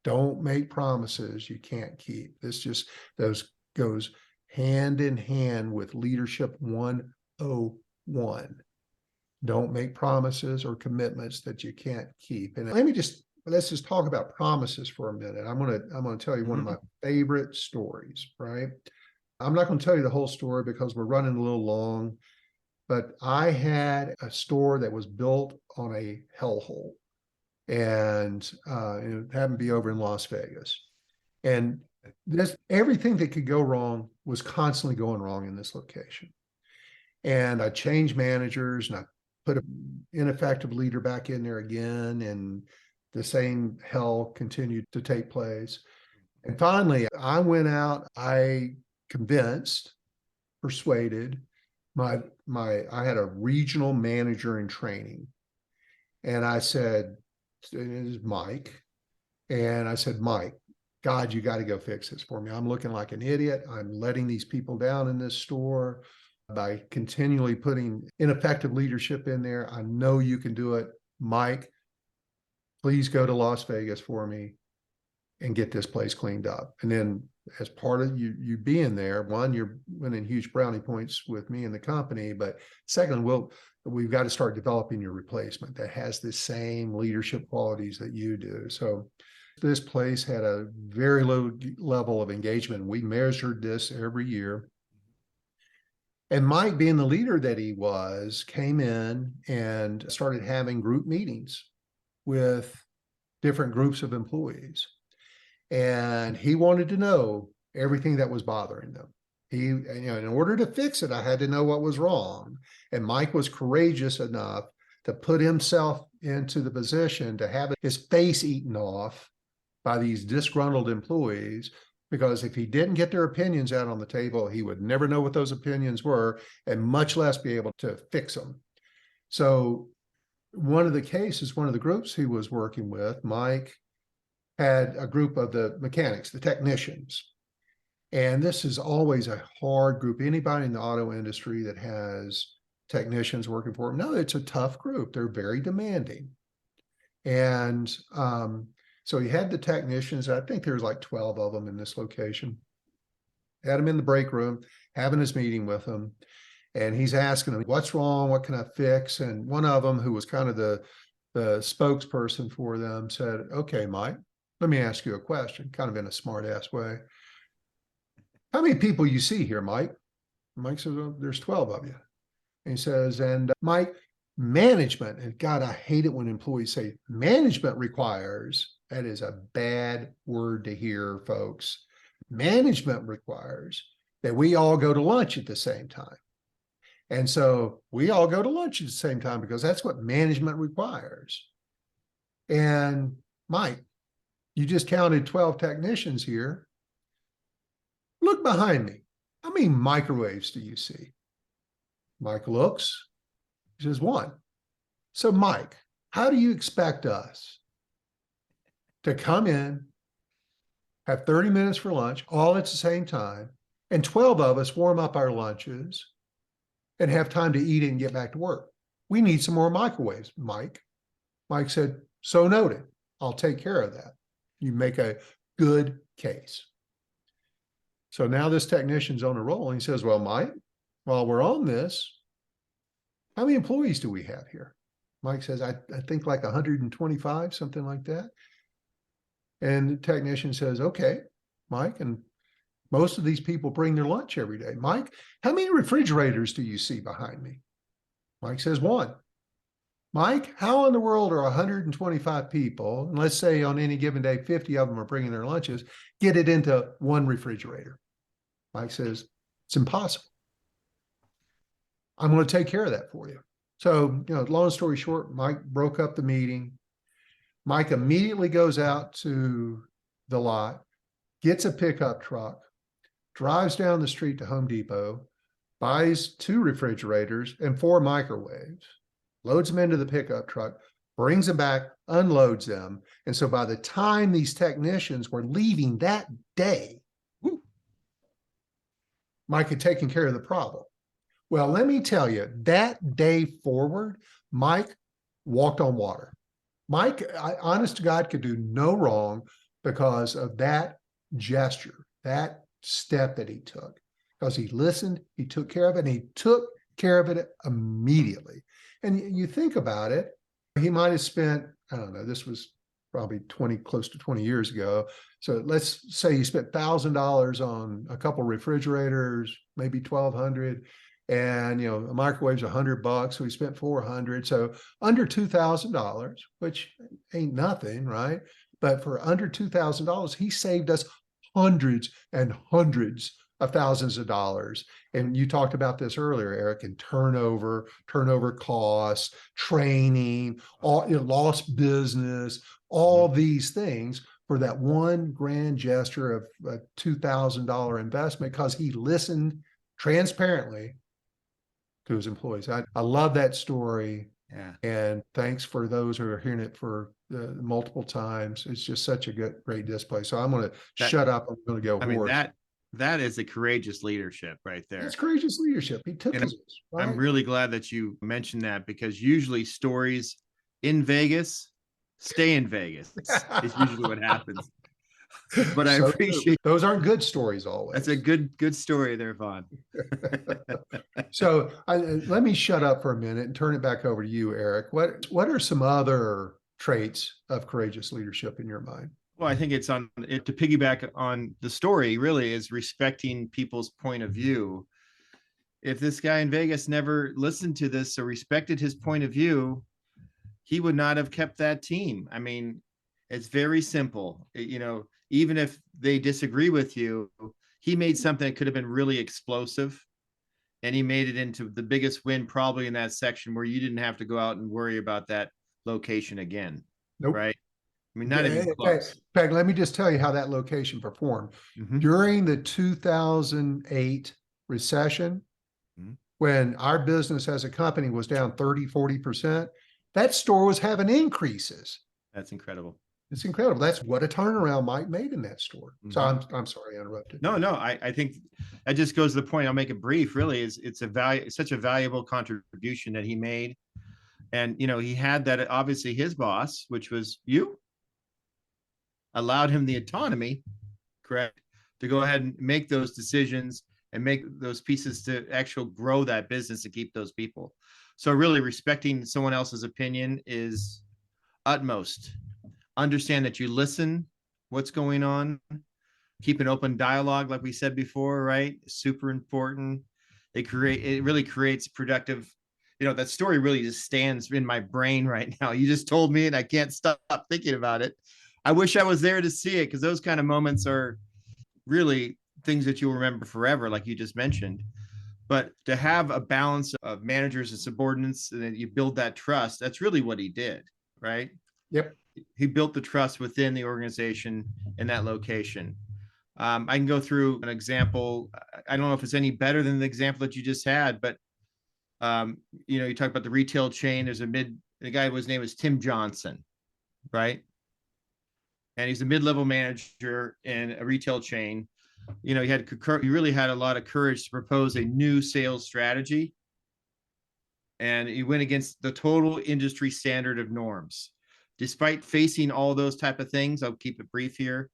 Don't make promises you can't keep. Those goes hand in hand with leadership 101. Don't make promises or commitments that you can't keep. And let's just talk about promises for a minute. I'm going to tell you one of my favorite stories, right? I'm not going to tell you the whole story because we're running a little long, but I had a store that was built on a hellhole. And it happened to be over in Las Vegas. And everything that could go wrong was constantly going wrong in this location. And I changed managers, and I put an ineffective leader back in there again, and the same hell continued to take place. And finally, I went out, I persuaded I had a regional manager in training. And I said, it is Mike. And I said, Mike, God, you got to go fix this for me. I'm looking like an idiot. I'm letting these people down in this store by continually putting ineffective leadership in there. I know you can do it. Mike, please go to Las Vegas for me and get this place cleaned up. And then as part of you being there, one, you're winning huge brownie points with me and the company. But second, we've got to start developing your replacement that has the same leadership qualities that you do. So this place had a very low level of engagement. We measured this every year. And Mike, being the leader that he was, came in and started having group meetings with different groups of employees. And he wanted to know everything that was bothering them. In order to fix it, I had to know what was wrong. And Mike was courageous enough to put himself into the position to have his face eaten off by these disgruntled employees, because if he didn't get their opinions out on the table, he would never know what those opinions were, and much less be able to fix them. So one of the groups he was working with, Mike had a group of the mechanics, the technicians. And this is always a hard group. Anybody in the auto industry that has technicians working for them, no, it's a tough group. They're very demanding. And so he had the technicians. I think there's like 12 of them in this location. Had them in the break room, having his meeting with them. And he's asking them, what's wrong? What can I fix? And one of them, who was kind of the spokesperson for them, said, okay, Mike, let me ask you a question, kind of in a smart ass way. How many people you see here, Mike? Mike says, well, there's 12 of you. And he says, and Mike, management, and God, I hate it when employees say management requires. That is a bad word to hear, folks. Management requires that we all go to lunch at the same time. And so we all go to lunch at the same time because that's what management requires. And Mike, you just counted 12 technicians here. Look behind me. How many microwaves do you see? Mike looks. He says, one. So Mike, how do you expect us to come in, have 30 minutes for lunch, all at the same time, and 12 of us warm up our lunches and have time to eat it and get back to work? We need some more microwaves, Mike. Mike said, so noted. I'll take care of that. You make a good case. So now this technician's on a roll, and he says, well, Mike, while we're on this, how many employees do we have here? Mike says, I think like 125, something like that. And the technician says, okay, Mike, and most of these people bring their lunch every day. Mike, how many refrigerators do you see behind me? Mike says, one. Mike, how in the world are 125 people, and let's say on any given day, 50 of them are bringing their lunches, get it into one refrigerator? Mike says, it's impossible. I'm going to take care of that for you. So, long story short, Mike broke up the meeting. Mike immediately goes out to the lot, gets a pickup truck, drives down the street to Home Depot, buys 2 refrigerators and 4 microwaves, loads them into the pickup truck, brings them back, unloads them. And so by the time these technicians were leaving that day, Mike had taken care of the problem. Well, let me tell you, that day forward, Mike walked on water. Mike, honest to God, could do no wrong because of that gesture, that step that he took, because he listened, he took care of it, and he took care of it immediately. And you think about it, he might have spent, I don't know, this was probably close to 20 years ago. So let's say he spent $1,000 on a couple refrigerators, maybe 1,200, and a microwave's $100, so he spent $400. So under $2,000, which ain't nothing, right? But for under $2,000, he saved us hundreds and hundreds of thousands of dollars. And you talked about this earlier, Eric, and turnover costs, training, lost business, all these things for that one grand gesture of a $2,000 investment, because he listened transparently to his employees. I love that story. Yeah. And thanks for those who are hearing it for multiple times. It's just such a great display. So I'm going to shut up. I'm going to go. I mean, that is a courageous leadership right there. That's courageous leadership. He took it. Right? I'm really glad that you mentioned that, because usually stories in Vegas stay in Vegas. It's usually what happens. But I appreciate those aren't good stories always. That's a good story there, Vaughn. So let me shut up for a minute and turn it back over to you, Eric. What are some other traits of courageous leadership in your mind? Well, I think it's to piggyback on the story, really, is respecting people's point of view. If this guy in Vegas never listened to this or respected his point of view, he would not have kept that team. I mean, It's very simple. Even if they disagree with you, he made something that could have been really explosive, and he made it into the biggest win probably in that section where you didn't have to go out and worry about that location again. Nope. Right. I mean, not even In close. fact, let me just tell you how that location performed. Mhm. During the 2008 recession, Mhm. when our business as a company was down 30, 40%, that store was having increases. That's incredible. It's incredible. That's what a turnaround Mike made in that store. So Mhm. I'm sorry I interrupted. No, I think that just goes to the point. I'll make it brief. Really, is it's such a valuable contribution that he made, and he had that obviously his boss, which was you, allowed him the autonomy, correct, to go ahead and make those decisions and make those pieces to actual grow that business to keep those people. So really, respecting someone else's opinion is utmost. Understand that you listen, what's going on, keep an open dialogue, like we said before, right? Super important. It really creates productive. That story really just stands in my brain right now. You just told me, and I can't stop thinking about it. I wish I was there to see it, because those kind of moments are really things that you'll remember forever, like you just mentioned. But to have a balance of managers and subordinates, and then you build that trust, that's really what he did, right? Yep. He built the trust within the organization in that location. I can go through an example. I don't know if it's any better than the example that you just had, but you talk about the retail chain. There's the guy whose name is Tim Johnson, right? And he's a mid-level manager in a retail chain. He really had a lot of courage to propose a new sales strategy, and he went against the total industry standard of norms. Despite facing all those type of things, I'll keep it brief here.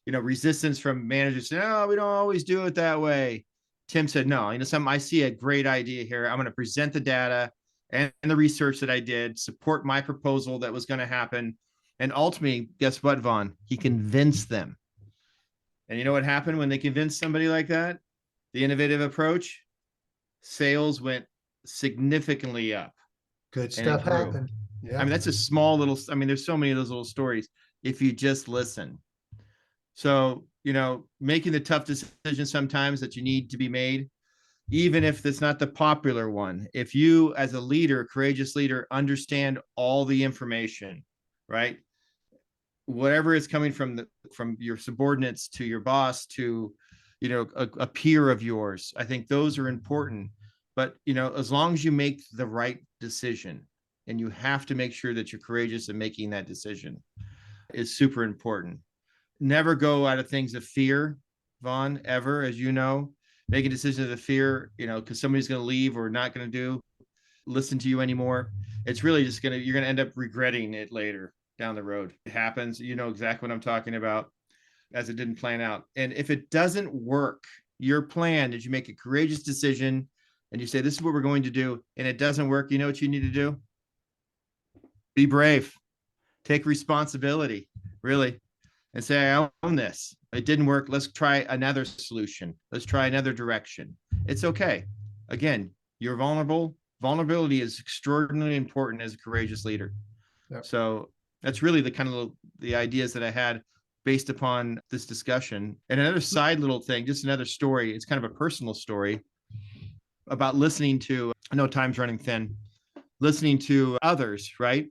Resistance from managers saying, "Oh, we don't always do it that way." Tim said, "No, I see a great idea here. I'm going to present the data and the research that I did, support my proposal that was going to happen." And ultimately, guess what, Vaughn? He convinced them. And you know what happened when they convinced somebody like that? The innovative approach, sales went significantly up, Good and it stuff grew. happened. I Yeah. mean, that's a small little, there's so many of those little stories if you just listen. So, making the tough decisions sometimes that you need to be made, even if it's not the popular one. If you, as a leader, courageous leader, understand all the information, right? Whatever is coming from your subordinates to your boss to, a peer of yours, I think those are important. But, as long as you make the right decision, and you have to make sure that you're courageous in making that decision, is super important. Never go out of things of fear, Vaughn, ever, as you know. Making decisions of fear, because somebody's going to leave or not going to listen to you anymore. It's really just you're going to end up regretting it later down the road. It happens. You know exactly what I'm talking about, as it didn't plan out. And if it doesn't work, your plan is you make a courageous decision and you say, "This is what we're going to do," and it doesn't work, you know what you need to do? Be brave. Take responsibility, really, and say, "I own this. It didn't work. Let's try another solution. Let's try another direction." It's okay. Again, you're vulnerable. Vulnerability is extraordinarily important as a courageous leader. Yep. So that's really the kind of the ideas that I had based upon this discussion. And another side little thing, just another story. It's kind of a personal story about listening to, I know time's running thin, listening to others, right?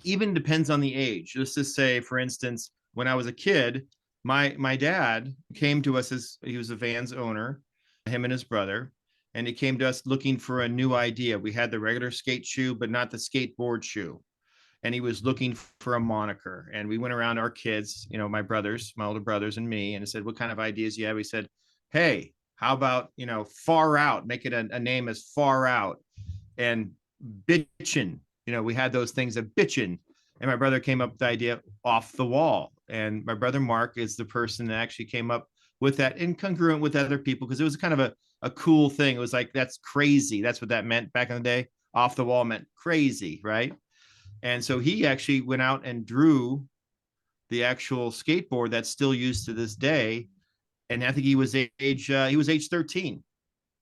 Even depends on the age. Let's just say, for instance, when I was a kid, my dad came to us, as he was a Vans owner, him and his brother, and he came to us looking for a new idea. We had the regular skate shoe, but not the skateboard shoe. And he was looking for a moniker. And we went around our kids, my brothers, my older brothers and me, and I said, "What kind of ideas do you have?" He said, "Hey, how about, Far Out, make it a name as Far Out, and Bitchin." We had those things of bitchin'. And my brother came up with the idea Off the Wall. And my brother Mark is the person that actually came up with that, incongruent with other people, because it was kind of a cool thing. It was like, that's crazy. That's what that meant back in the day. Off the wall meant crazy, right? And so he actually went out and drew the actual skateboard that's still used to this day. And I think he was age 13.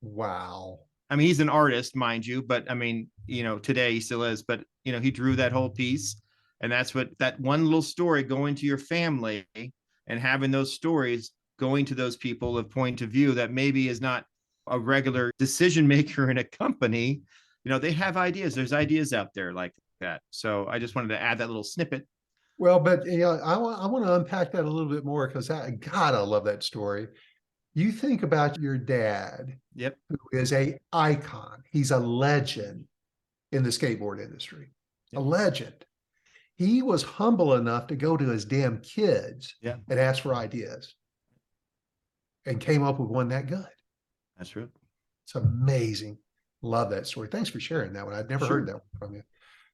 Wow. I mean, he's an artist, mind you, but I mean, today he still is, but he drew that whole piece, And that's what that one little story going to your family and having those stories going to those people of point of view that maybe is not a regular decision maker in a company. They have ideas. There's ideas out there like that. So I just wanted to add that little snippet. Well, but I want to unpack that a little bit more because God, I love that story. You think about your dad, Yep. who is a icon. He's a legend in the skateboard industry, a legend. He was humble enough to go to his damn kids and ask for ideas and came up with one that good. That's true. It's amazing. Love that story. Thanks for sharing that one. I'd never heard that one from you.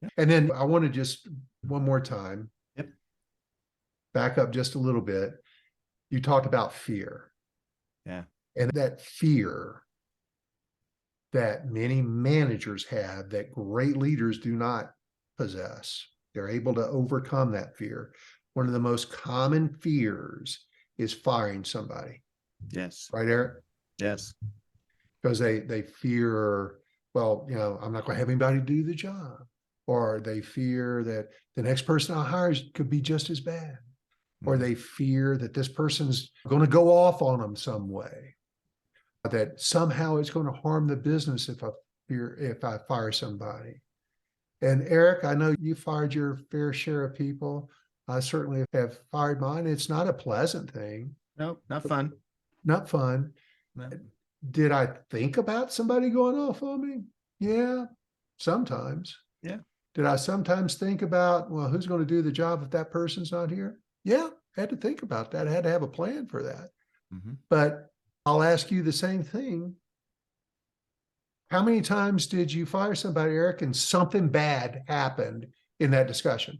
Yep. And then I want to just one more time, back up just a little bit. You talked about fear. Yeah. And that fear that many managers have that great leaders do not possess. They're able to overcome that fear. One of the most common fears is firing somebody. Yes. Right, Eric? Yes. Because they fear, well, I'm not going to have anybody do the job. Or they fear that the next person I hire could be just as bad. Or they fear that this person's going to go off on them some way. That somehow it's going to harm the business if I fire somebody. And Eric, I know you fired your fair share of people. I certainly have fired mine. It's not a pleasant thing. No, not fun. Not fun. No. Did I think about somebody going off on me? Yeah, sometimes. Yeah. Did I sometimes think about, well, who's going to do the job if that person's not here? Yeah, I had to think about that. I had to have a plan for that. Mm-hmm. But I'll ask you the same thing. How many times did you fire somebody, Eric, and something bad happened in that discussion?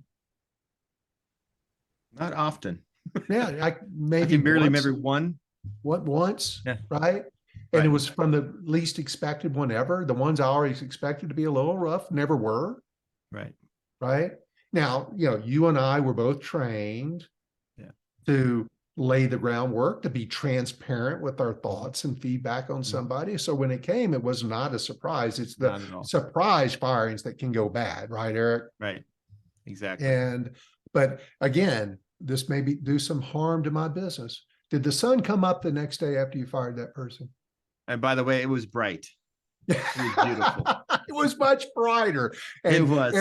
Not often. Yeah, I can barely remember one. Once, Yeah. right? And it was from the least expected one ever. The ones I always expected to be a little rough never were. Right. Right. Now, you and I were both trained to lay the groundwork, to be transparent with our thoughts and feedback on somebody. So when it came, it was not a surprise. It's the surprise firings that can go bad, right, Eric? Right. Exactly. But again, this may do some harm to my business. Did the sun come up the next day after you fired that person? And by the way, it was bright. It was beautiful. It was much brighter. And it was.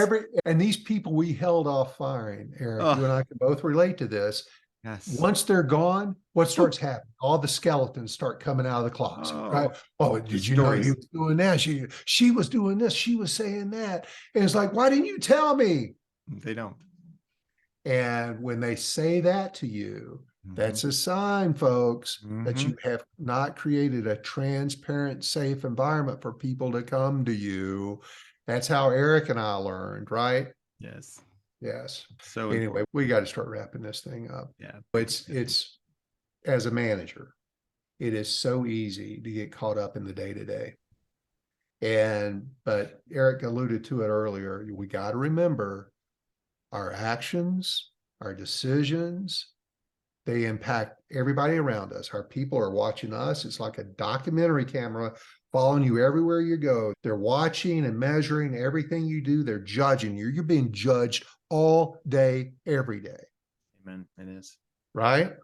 And these people we held off firing, Eric, you and I can both relate to this. Yes. Once they're gone, what starts happening? All the skeletons start coming out of the closet. Right? Oh, did you know he was doing that? She was doing this. She was saying that. And it's like, why didn't you tell me? They don't. And when they say that to you, that's a sign, folks, that you have not created a transparent, safe environment for people to come to you. That's how Eric and I learned, right? Yes. Yes. So anyway, we got to start wrapping this thing up. Yeah. It's as a manager, it is so easy to get caught up in the day-to-day. But Eric alluded to it earlier. We got to remember our actions, our decisions, they impact everybody around us. Our people are watching us. It's like a documentary camera following you everywhere you go. They're watching and measuring everything you do. They're judging you. You're being judged all day, every day. Amen. It is. Right?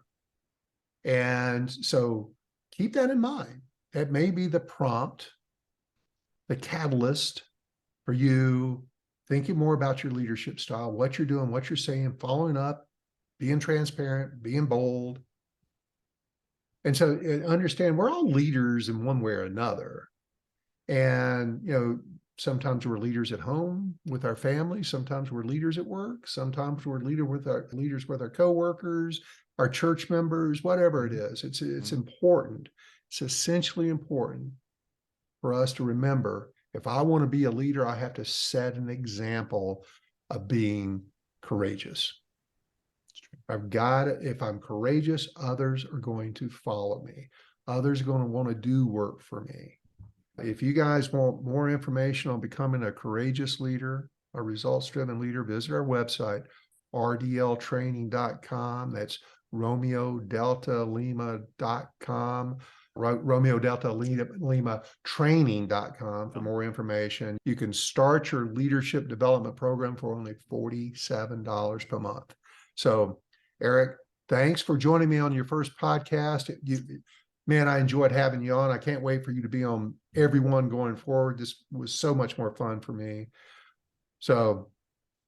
And so keep that in mind. That may be the prompt, the catalyst for you thinking more about your leadership style, what you're doing, what you're saying, following up, being transparent, being bold. And so understand we're all leaders in one way or another. And, sometimes we're leaders at home with our family. Sometimes we're leaders at work. Sometimes we're leaders with our coworkers, our church members, whatever it is. It's important. It's essentially important for us to remember, if I want to be a leader, I have to set an example of being courageous. If I'm courageous, others are going to follow me. Others are going to want to do work for me. If you guys want more information on becoming a courageous leader, a results-driven leader, visit our website, rdltraining.com. That's RomeoDeltaLima.com. Romeo Delta Lima training.com for more information. You can start your leadership development program for only $47 per month. So, Eric, thanks for joining me on your first podcast. Man, I enjoyed having you on. I can't wait for you to be on every one going forward. This was so much more fun for me. So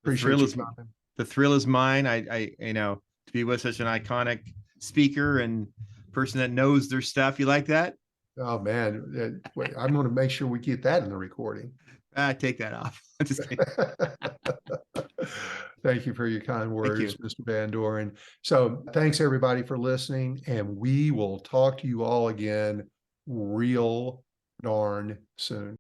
appreciate your time. The thrill is mine. I to be with such an iconic speaker and person that knows their stuff. You like that? Oh man, wait, I'm going to make sure we get that in the recording. Take that off. Just kidding. Thank you for your kind words, Mr. Van Doren. So thanks everybody for listening, and we will talk to you all again real darn soon.